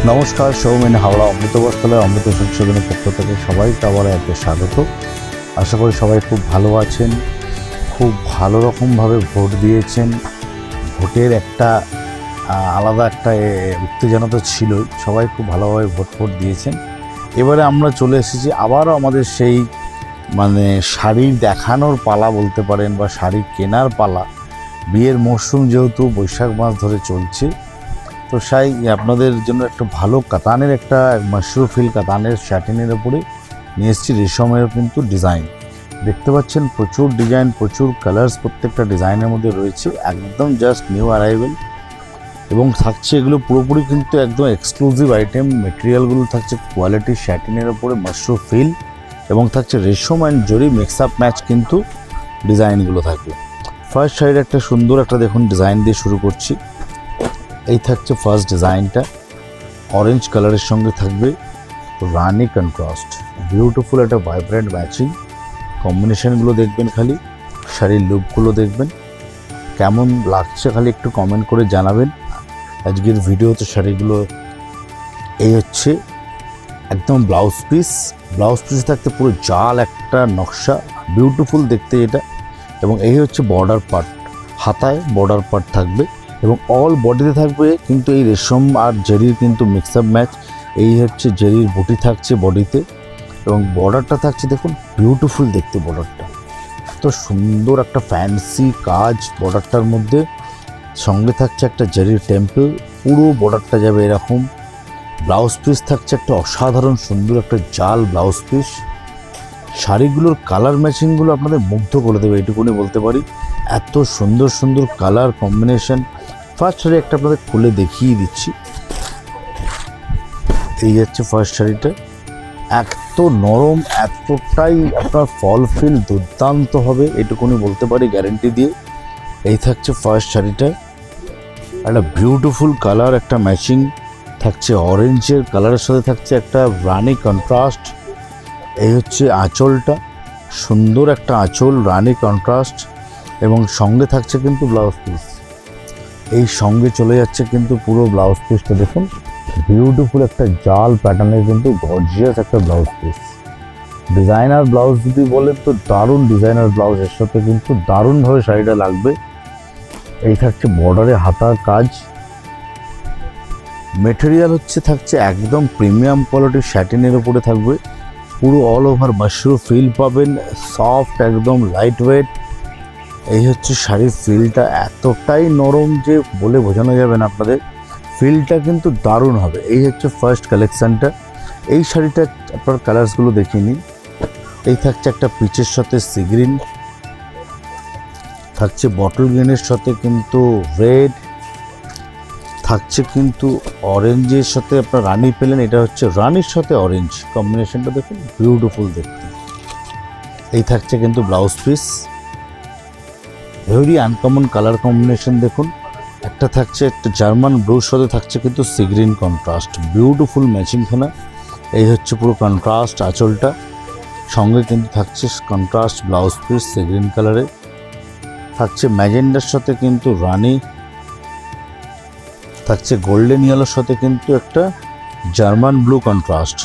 নমস্কার, সৌমেন হাওড়া অমৃত বস্ত্রালয় অমৃত সংশোধনের পক্ষ থেকে সবাইকে আবার একবার স্বাগত। আশা করি সবাই খুব ভালো আছেন, খুব ভালো রকমভাবে ভোট দিয়েছেন। ভোটের একটা আলাদা একটা উত্তেজনা তো ছিলই, সবাই খুব ভালোভাবে ভোট দিয়েছেন। এবারে আমরা চলে এসেছি আবারও আমাদের সেই শাড়ি দেখানোর পালা বলতে পারেন, বা শাড়ি কেনার পালা। বিয়ের মরশুম যেহেতু বৈশাখ মাস ধরে চলছে, তো আপনাদের জন্য একটা ভালো কাতানের একটা মাশরু ফিল কাতানের স্যাটিনের উপরে নিয়ে এসেছি রেশমের কিন্তু ডিজাইন। দেখতে পাচ্ছেন প্রচুর ডিজাইন, প্রচুর কালার্স প্রত্যেকটা ডিজাইনের মধ্যে রয়েছে, একদম জাস্ট নিউ অ্যারাইভেল। এবং থাকছে এগুলো পুরোপুরি কিন্তু একদম এক্সক্লুসিভ আইটেম। মেটেরিয়ালগুলো থাকছে কোয়ালিটি স্যাটিনের উপরে মাশরু ফিল, এবং থাকছে রেশম অ্যান্ড জরি মিক্স আপ ম্যাচ কিন্তু ডিজাইনগুলো থাকবে। ফার্স্ট সাইডে একটা সুন্দর একটা দেখুন ডিজাইন দিয়ে শুরু করছি। এই থাকছে ফার্স্ট ডিজাইনটা, অরেঞ্জ কালারের সঙ্গে থাকবে রানি কন্ট্রাস্ট, বিউটিফুল একটা ভাইব্রেন্ট ম্যাচিং। কম্বিনেশনগুলো দেখবেন, খালি শাড়ির লুকগুলো দেখবেন কেমন লাগছে, খালি একটু কমেন্ট করে জানাবেন। আজকের ভিডিওতে শাড়িগুলো এই হচ্ছে একদম ব্লাউজ পিস থাকতে পুরো জাল একটা নকশা, বিউটিফুল দেখতে এটা। এবং এই হচ্ছে বর্ডার পার্ট, হাতায় বর্ডার পার্ট থাকবে, এবং অল বডিতে থাকবে কিন্তু এই রেশম আর জেরির কিন্তু মিক্স আপ ম্যাচ। এই হচ্ছে জেরির বুটি থাকছে বডিতে, এবং বর্ডারটা থাকছে দেখুন বিউটিফুল দেখতে। বর্ডারটা এত সুন্দর, একটা ফ্যান্সি কাজ বর্ডারটার মধ্যে। সঙ্গে থাকছে একটা জেরির টেম্পল, পুরো বর্ডারটা যাবে এরকম। ব্লাউজ পিস থাকছে একটা অসাধারণ সুন্দর একটা জাল ব্লাউজ পিস। শাড়িগুলোর কালার ম্যাচিংগুলো আপনাদের মুগ্ধ করে দেবে, এইটুকুনি বলতে পারি। এত সুন্দর সুন্দর কালার কম্বিনেশন। ফার্স্ট শাড়ি একটা আপনাদের খুলে দেখিয়ে দিচ্ছি। এই হচ্ছে ফার্স্ট শাড়িটা, এত নরম, এতটাই আপনার ফল ফিল দুর্দান্ত হবে, এটুকুনি বলতে পারি গ্যারেন্টি দিয়ে। এই থাকছে ফার্স্ট শাড়িটা, একটা বিউটিফুল কালার, একটা ম্যাচিং থাকছে অরেঞ্জের কালারের সাথে থাকছে একটা রানি কন্ট্রাস্ট। এই হচ্ছে আঁচলটা, সুন্দর একটা আঁচল, রানি কন্ট্রাস্ট, এবং সঙ্গে থাকছে কিন্তু ব্লাউজ পিস। এই সঙ্গে চলে যাচ্ছে কিন্তু পুরো ব্লাউজ পিসটা দেখুন, বিউটিফুল একটা জাল প্যাটার্নের কিন্তু গর্জিয়াস একটা ব্লাউজ পিস। ডিজাইনার ব্লাউজ যদি বলেন তো দারুণ ডিজাইনার ব্লাউজ, এর সাথে কিন্তু দারুণভাবে শাড়িটা লাগবে। এই থাকছে বর্ডারে হাতার কাজ। মেটেরিয়াল থাকছে একদম প্রিমিয়াম কোয়ালিটির স্যাটিনের উপরে থাকবে, পুরো অল ওভার মাশরু ফিল পাবেন, সফট একদম লাইট ওয়েট। এই হচ্ছে শাড়ির ফিলটা, এতটাই নরম যে বলে বোঝানো যাবে না আপনাদের, ফিলটা কিন্তু দারুণ হবে। এই হচ্ছে ফার্স্ট কালেকশানটা। এই শাড়িটা আপনার কালার্সগুলো দেখিয়ে নিন। এই থাকছে একটা পিচের সাথে সি গ্রিন, থাকছে বটল গ্রিনের সাথে কিন্তু রেড, থাকছে কিন্তু অরেঞ্জের সাথে আপনার রানি পেলেন, এটা হচ্ছে রানির সাথে অরেঞ্জ কম্বিনেশনটা দেখুন বিউটিফুল দেখতে। এই থাকছে কিন্তু blouse piece, very uncommon colour combination দেখুন। একটা থাকছে একটা জার্মান ব্লুর সাথে থাকছে কিন্তু সি গ্রিন কন্ট্রাস্ট, বিউটিফুল ম্যাচিংখানা। এই হচ্ছে পুরো কন্ট্রাস্ট আঁচলটা, সঙ্গে কিন্তু থাকছে contrast blouse piece sea green কালারে, থাকছে ম্যাজেন্ডার সাথে কিন্তু রানি, থাকছে গোল্ডেন ইয়েলোর সাথে কিন্তু একটা জার্মান ব্লু কন্ট্রাস্ট।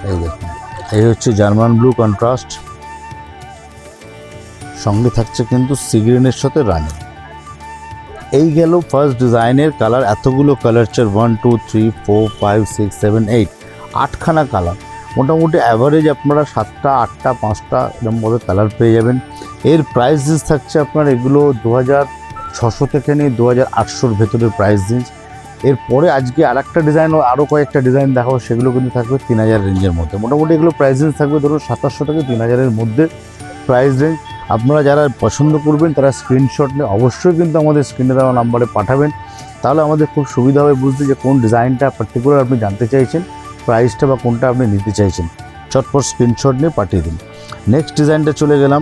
এই দেখুন, এই হচ্ছে জার্মান ব্লু কন্ট্রাস্ট, সঙ্গে থাকছে কিন্তু সি গ্রিনের সাথে রানি। এই গেল ফার্স্ট ডিজাইনের কালার। এতগুলো কালার চার 1 2 3 4 5 6 7 8 8খানা কালার, মোটামুটি অ্যাভারেজ আপনারা 7টা 8টা 5টা এরকমভাবে কালার পেয়ে যাবেন। এর প্রাইস রেঞ্জ থাকছে আপনার এগুলো 2600 থেকে নিয়ে 2800-র ভেতরের প্রাইস রেঞ্জ। এরপরে আজকে আরেকটা ডিজাইন ও আরও কয়েকটা ডিজাইন দেখাবো, সেগুলো কিন্তু থাকবে 3000 রেঞ্জের মধ্যে। মোটামুটি এগুলো প্রাইস রেঞ্জ থাকবে ধরুন 2700 থেকে 3000-এর মধ্যে প্রাইস রেঞ্জ। আপনারা যারা পছন্দ করবেন তারা স্ক্রিনশট নিয়ে অবশ্যই কিন্তু আমাদের স্ক্রিনে দেওয়া নাম্বারে পাঠাবেন, তাহলে আমাদের খুব সুবিধা হবে বুঝতে যে কোন ডিজাইনটা পার্টিকুলার আপনি জানতে চাইছেন, প্রাইসটা বা কোনটা আপনি নিতে চাইছেন। চটপট স্ক্রিনশট নিয়ে পাঠিয়ে দিন। নেক্সট ডিজাইনটা চলে গেলাম,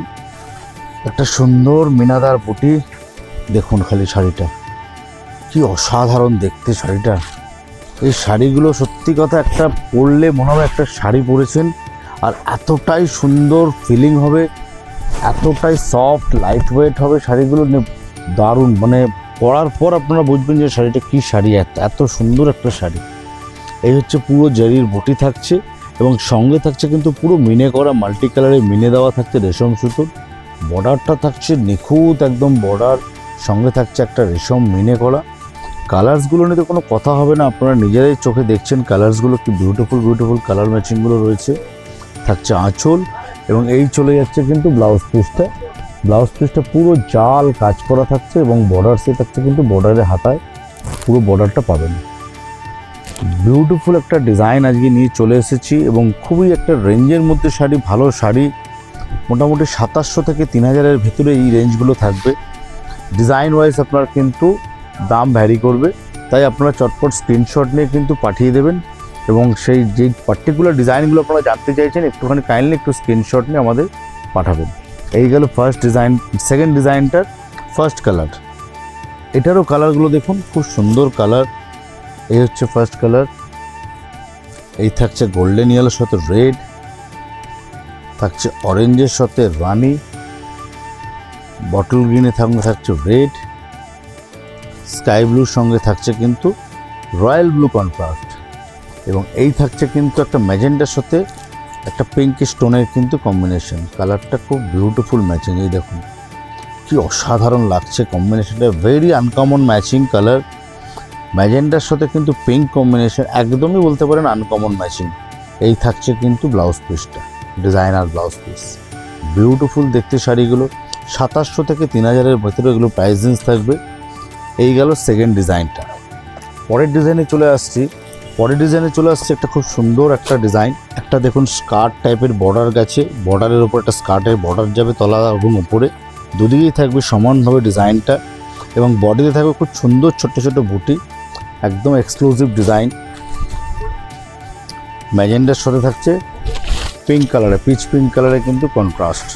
একটা সুন্দর মিনাদার বুটি দেখুন, খালি শাড়িটা কি অসাধারণ দেখতে শাড়িটা। এই শাড়িগুলো সত্যি কথা একটা পরলে মনে হবে একটা শাড়ি পরেছেন, আর এতটাই সুন্দর ফিলিং হবে, এতটাই সফট লাইট ওয়েট হবে শাড়িগুলো, দারুণ পরার পর আপনারা বুঝবেন যে শাড়িটা কী শাড়ি, এত সুন্দর একটা শাড়ি। এই হচ্ছে পুরো জারির বুটি থাকছে এবং সঙ্গে থাকছে কিন্তু পুরো মিনে করা, মাল্টি কালারে মিনে দেওয়া থাকছে রেশম সুতোর। বর্ডারটা থাকছে নিখুঁত একদম বর্ডার, সঙ্গে থাকছে একটা রেশম মিনে করা। কালার্সগুলো নিয়ে তো কোনো কথা হবে না, আপনারা নিজেরাই চোখে দেখছেন কালার্সগুলো কি বিউটিফুল বিউটিফুল কালার ম্যাচিংগুলো রয়েছে। থাকছে আঁচল এবং এই চলে যাচ্ছে কিন্তু ব্লাউজ পিসটা। ব্লাউজ পিসটা পুরো জাল কাজ করা থাকছে এবং বর্ডারসে থাকছে কিন্তু বর্ডারের হাতায় পুরো বর্ডারটা পাবেন। বিউটিফুল একটা ডিজাইন আজকে নিয়ে চলে এসেছি এবং খুবই একটা রেঞ্জের মধ্যে শাড়ি, ভালো শাড়ি। মোটামুটি 2700 থেকে 3000-এর ভেতরে এই রেঞ্জগুলো থাকবে। ডিজাইন ওয়াইজ আপনার কিন্তু দাম ভ্যারি করবে, তাই আপনারা চটপট স্ক্রিনশট নিয়ে কিন্তু পাঠিয়ে দেবেন এবং সেই যেই পার্টিকুলার ডিজাইনগুলো আপনারা জানতে চাইছেন একটুখানি কাইন্ডলি একটু স্ক্রিনশট নিয়ে আমাদের পাঠাবেন। এই গেল ফার্স্ট ডিজাইন। সেকেন্ড ডিজাইনটার ফার্স্ট কালার, এটারও কালারগুলো দেখুন খুব সুন্দর কালার। এই হচ্ছে ফার্স্ট কালার, এই থাকছে গোল্ডেন ইয়েলোর সাথে রেড, থাকছে অরেঞ্জের সাথে রানি, বটল গ্রিনে থাকছে রেড, স্কাই ব্লুর সঙ্গে থাকছে কিন্তু রয়্যাল ব্লু কন্ট্রাস্ট এবং এই থাকছে কিন্তু একটা ম্যাজেন্ডার সাথে একটা পিঙ্ক স্টোনের কিন্তু কম্বিনেশন। কালারটা খুব বিউটিফুল ম্যাচিং, এই দেখুন কি অসাধারণ লাগছে কম্বিনেশনটা, ভেরি আনকমন ম্যাচিং কালার। ম্যাজেন্ডার সাথে কিন্তু পিঙ্ক কম্বিনেশন, একদমই বলতে পারেন আনকমন ম্যাচিং। এই থাকছে কিন্তু ব্লাউজ পিসটা, ডিজাইনার ব্লাউজ পিস, বিউটিফুল দেখতে শাড়িগুলো। 2700 থেকে 3000-এর ভেতরে এগুলো প্রাইস রেঞ্জ থাকবে। এই গেল সেকেন্ড ডিজাইনটা। পরের ডিজাইনে চলে আসছি একটা খুব সুন্দর একটা ডিজাইন। একটা দেখুন স্কার্ট টাইপের বর্ডার গেছে, বর্ডারের ওপর একটা স্কার্টের বর্ডার যাবে তলা এবং ওপরে, দুদিকেই থাকবে সমানভাবে ডিজাইনটা এবং বডিতে থাকবে খুব সুন্দর ছোট ছোট বুটি, একদম এক্সক্লুসিভ ডিজাইন। ম্যাজেন্ডার সাথে থাকছে পিঙ্ক কালারে, পিচ পিঙ্ক কালারে কিন্তু কন্ট্রাস্ট,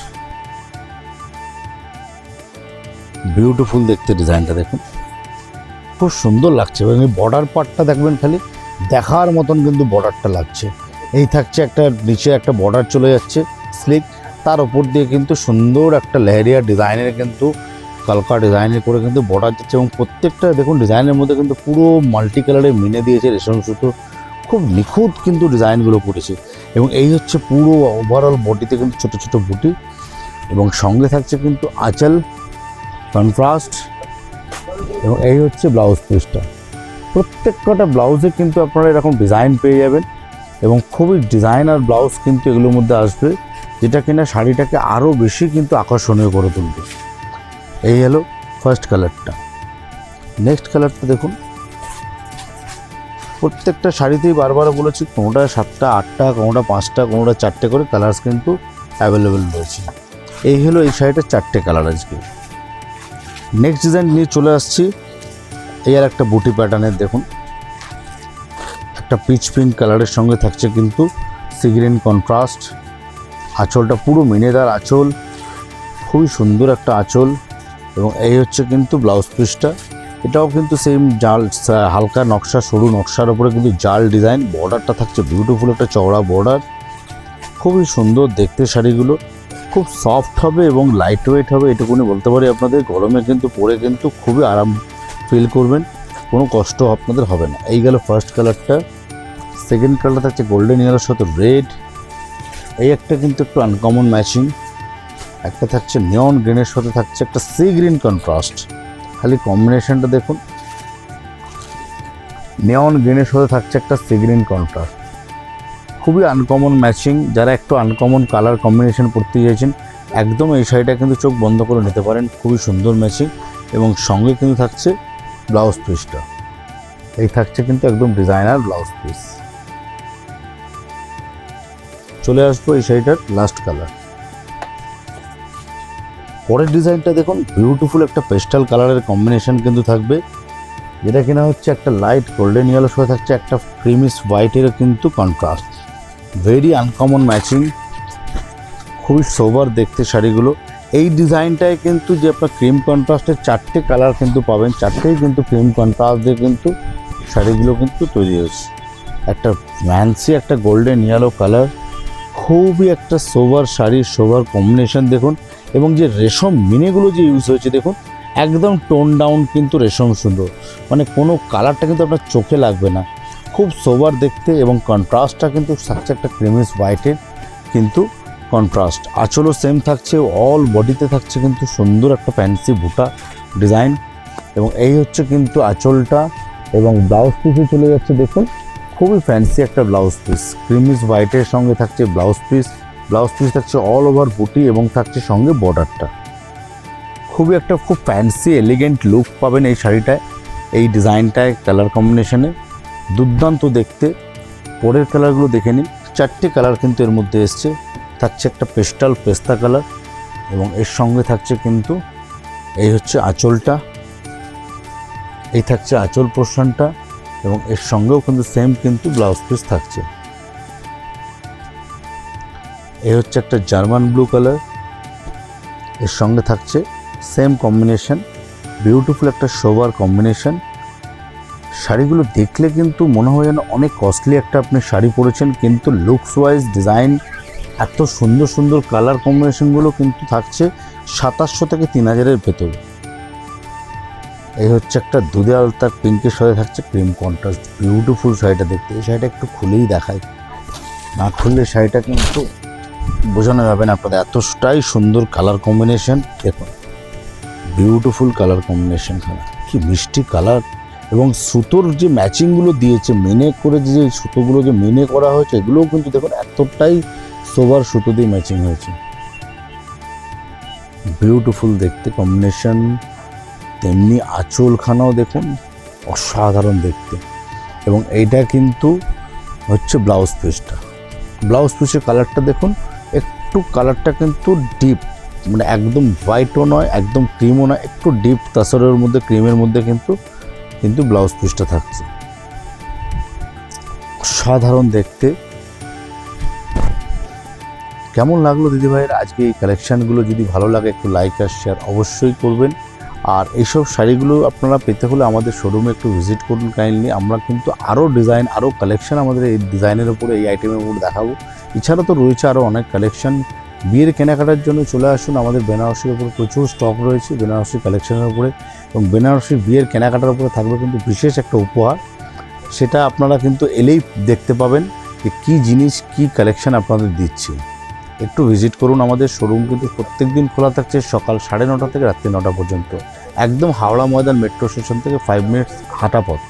বিউটিফুল দেখতে ডিজাইনটা দেখুন খুব সুন্দর লাগছে এবং এই বর্ডার পার্টটা দেখবেন খালি দেখার মতন কিন্তু বর্ডারটা লাগছে। এই থাকছে একটা নিচে একটা বর্ডার চলে যাচ্ছে স্লিক, তার ওপর দিয়ে কিন্তু সুন্দর একটা লেহেরিয়া ডিজাইনের কিন্তু কালকা ডিজাইনের করে কিন্তু বর্ডার যাচ্ছে এবং প্রত্যেকটা দেখুন ডিজাইনের মধ্যে কিন্তু পুরো মাল্টি কালারে মিনে দিয়েছে রেশম সুতো, খুব নিখুঁত কিন্তু ডিজাইনগুলো করেছে। এবং এই হচ্ছে পুরো ওভারঅল বডিতে কিন্তু ছোটো ছোটো বুটি এবং সঙ্গে থাকছে কিন্তু আঁচল কন্ট্রাস্ট এবং এই হচ্ছে ব্লাউজ পিসটা। প্রত্যেকটা ব্লাউজে কিন্তু আপনারা এরকম ডিজাইন পেয়ে যাবেন এবং খুবই ডিজাইনার ব্লাউজ কিন্তু এগুলোর মধ্যে আসবে, যেটা কিনা শাড়িটাকে আরও বেশি কিন্তু আকর্ষণীয় করে তুলবে। এই হলো ফার্স্ট কালারটা। নেক্সট কালারটা দেখুন, প্রত্যেকটা শাড়িতেই বারবার বলেছি কোনোটা 7টা 8টা, কোনোটা 5টা, কোনোটা 4টে করে কালার্স কিন্তু অ্যাভেলেবেল রয়েছে। এই হলো এই শাড়িটার 4টে কালার আজকে। নেক্সট ডিজাইন নিয়ে চলে আসছি, এই আর একটা বুটি প্যাটার্নের দেখুন, একটা পিচ পিঙ্ক কালারের সঙ্গে থাকছে কিন্তু সি গ্রিন কন্ট্রাস্ট। আঁচলটা পুরো মিনেদার আঁচল, খুবই সুন্দর একটা আঁচল এবং এই হচ্ছে কিন্তু ব্লাউজ পিসটা। এটাও কিন্তু সেম জাল হালকা নকশা, সরু নকশার উপরে কিন্তু জাল ডিজাইন। বর্ডারটা থাকছে বিউটিফুল একটা চওড়া বর্ডার, খুবই সুন্দর দেখতে শাড়িগুলো, খুব সফট হবে এবং লাইট ওয়েট হবে, এটুকুনি বলতে পারি আপনাদের। গরমে কিন্তু পরে কিন্তু খুবই আরাম ফিল করবেন, কোনো কষ্ট আপনাদের হবে না। এই গেল ফার্স্ট কালারটা। সেকেন্ড কালার থাকছে গোল্ডেন ইয়েলোর সাথে রেড, এই একটা কিন্তু একটু আনকমন ম্যাচিং। একটা থাকছে নিয়ন গ্রিনের সাথে থাকছে একটা সি গ্রিন কন্ট্রাস্ট, খালি কম্বিনেশনটা দেখুন, নিয়ন গ্রিনের সাথে থাকছে একটা সি গ্রিন কন্ট্রাস্ট, খুবই আনকমন ম্যাচিং। যারা একটু আনকমন কালার কম্বিনেশন পড়তে চাইছেন একদম এই শাড়িটা কিন্তু চোখ বন্ধ করে নিতে পারেন, খুবই সুন্দর ম্যাচিং। এবং সঙ্গে কিন্তু থাকছে ব্লাউজ পিসটা, এই থাকছে কিন্তু একদম ডিজাইনার ব্লাউজ পিস। চলে আসবো এই শাড়িটার লাস্ট কালার। পরের ডিজাইনটা দেখুন, বিউটিফুল একটা পেস্টাল কালারের কম্বিনেশন কিন্তু থাকবে, যেটা কিনা হচ্ছে একটা লাইট গোল্ডেন ইয়েলোর সাথে থাকছে একটা ক্রিমিস হোয়াইটের কিন্তু কন্ট্রাস্ট, ভেরি আনকমন ম্যাচিং, খুবই সোবার দেখতে শাড়িগুলো। এই ডিজাইনটায় কিন্তু যে আপনার ক্রিম কন্ট্রাস্টের 4টে কালার কিন্তু পাবেন, 4টেই কিন্তু ক্রিম কন্ট্রাস্ট দিয়ে কিন্তু শাড়িগুলো কিন্তু তৈরি হয়েছে। একটা ফ্যান্সি একটা গোল্ডেন ইয়েলো কালার, খুবই একটা সোবার শাড়ির সোবার কম্বিনেশন দেখুন। এবং যে রেশম মিনেগুলো যে ইউজ হয়েছে দেখুন, একদম টোন ডাউন কিন্তু রেশম সুন্দর, মানে কোনো কালারটা কিন্তু আপনার চোখে লাগবে না, খুব সোবার দেখতে। এবং কন্ট্রাস্টটা কিন্তু থাকছে একটা ক্রিমিস হোয়াইটের কিন্তু কন্ট্রাস্ট। আঁচলও সেম থাকছে, অল বডিতে থাকছে কিন্তু সুন্দর একটা ফ্যান্সি বুটা ডিজাইন। এবং এই হচ্ছে কিন্তু আঁচলটা। এবং ব্লাউজ পিসে চলে যাচ্ছে, দেখুন খুবই ফ্যান্সি একটা ব্লাউজ পিস, ক্রিমিস হোয়াইটের সঙ্গে থাকছে ব্লাউজ পিস। ব্লাউজ পিস থাকছে অল ওভার বুটি এবং থাকছে সঙ্গে বর্ডারটা। খুবই একটা খুব ফ্যান্সি এলিগেন্ট লুক পাবেন এই শাড়িটায়, এই ডিজাইনটায়, কালার কম্বিনেশনে দুর্দান্ত দেখতে। পরের কালারগুলো দেখে নিন, 4টে কালার কিন্তু এর মধ্যে এসছে। থাকছে একটা পেস্টাল পেস্তা কালার এবং এর সঙ্গে থাকছে কিন্তু এই হচ্ছে আঁচলটা, এই থাকছে আঁচল পোর্শনটা এবং এর সঙ্গেও কিন্তু সেম কিন্তু ব্লাউজ পিস থাকছে। এই হচ্ছে একটা জার্মান ব্লু কালার, এর সঙ্গে থাকছে সেম কম্বিনেশন, বিউটিফুল একটা সোবার কম্বিনেশন। শাড়িগুলো দেখলে কিন্তু মনে হয় যেন অনেক কস্টলি একটা আপনি শাড়ি পরেছেন, কিন্তু লুকস ওয়াইজ ডিজাইন এত সুন্দর সুন্দর কালার কম্বিনেশনগুলো কিন্তু থাকছে 2700 থেকে 3000-এর ভেতরে। এই হচ্ছে একটা দুধে আলতার পিঙ্কের সাথে থাকছে ক্রিম কন্ট্রাস্ট, বিউটিফুল শাড়িটা দেখতে। এই শাড়িটা একটু খুলেই দেখায়, না খুললে শাড়িটা কিন্তু বোঝানো যাবে না আপনাদের, এতটাই সুন্দর কালার কম্বিনেশন। দেখুন বিউটিফুল কালার কম্বিনেশন, কি মিষ্টি কালার। এবং সুতোর যে ম্যাচিংগুলো দিয়েছে, মেনে করে যে সুতোগুলো যে মেনে করা হয়েছে, এগুলোও কিন্তু দেখুন এতটাই সোবার সুতো দিয়ে ম্যাচিং হয়েছে, বিউটিফুল দেখতে কম্বিনেশন। তেমনি আঁচলখানাও দেখুন অসাধারণ দেখতে। এবং এইটা কিন্তু হচ্ছে ব্লাউজ পিসটা, ব্লাউজ পিসের কালারটা দেখুন, একটু কালারটা কিন্তু ডিপ, মানে একদম হোয়াইটও নয় একদম ক্রিমও নয়, একটু ডিপ তাসরের মধ্যে ক্রিমের মধ্যে কিন্তু ব্লাউজ পিসটা থাকছে, অসাধারণ দেখতে। কেমন লাগলো দিদিভাইয়ের আজকে এই কালেকশানগুলো? যদি ভালো লাগে একটু লাইক আর শেয়ার অবশ্যই করবেন। আর এইসব শাড়িগুলো আপনারা পেতে হলে আমাদের শোরুমে একটু ভিজিট করুন কাইন্ডলি। আমরা কিন্তু আরও ডিজাইন, আরও কালেকশান আমাদের এই ডিজাইনের উপরে, এই আইটেমের উপরে দেখাবো। এছাড়া তো রয়েছে আরও অনেক কালেকশান। বিয়ের কেনাকাটার জন্য চলে আসুন, আমাদের বেনারসির উপরে প্রচুর স্টক রয়েছে, বেনারসি কালেকশানের উপরে। এবং বেনারসি বিয়ের কেনাকাটার উপরে থাকবে কিন্তু বিশেষ একটা উপহার, সেটা আপনারা কিন্তু এলেই দেখতে পাবেন যে কী জিনিস, কী কালেকশান আপনাদের দিচ্ছি। একটু ভিজিট করুন আমাদের শোরুম, কিন্তু প্রত্যেক দিন খোলা থাকছে সকাল 9:30 থেকে রাত্রি 9টা পর্যন্ত, একদম হাওড়া ময়দান মেট্রো স্টেশন থেকে 5 মিনিটস হাঁটা পথ।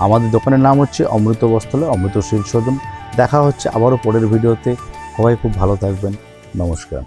আমাদের দোকানের নাম হচ্ছে অমৃত বস্ত্রালয়, অমৃত সিল্ক শোরুম। দেখা হচ্ছে আবারও পরের ভিডিওতে। সবাই খুব ভালো থাকবেন, নমস্কার।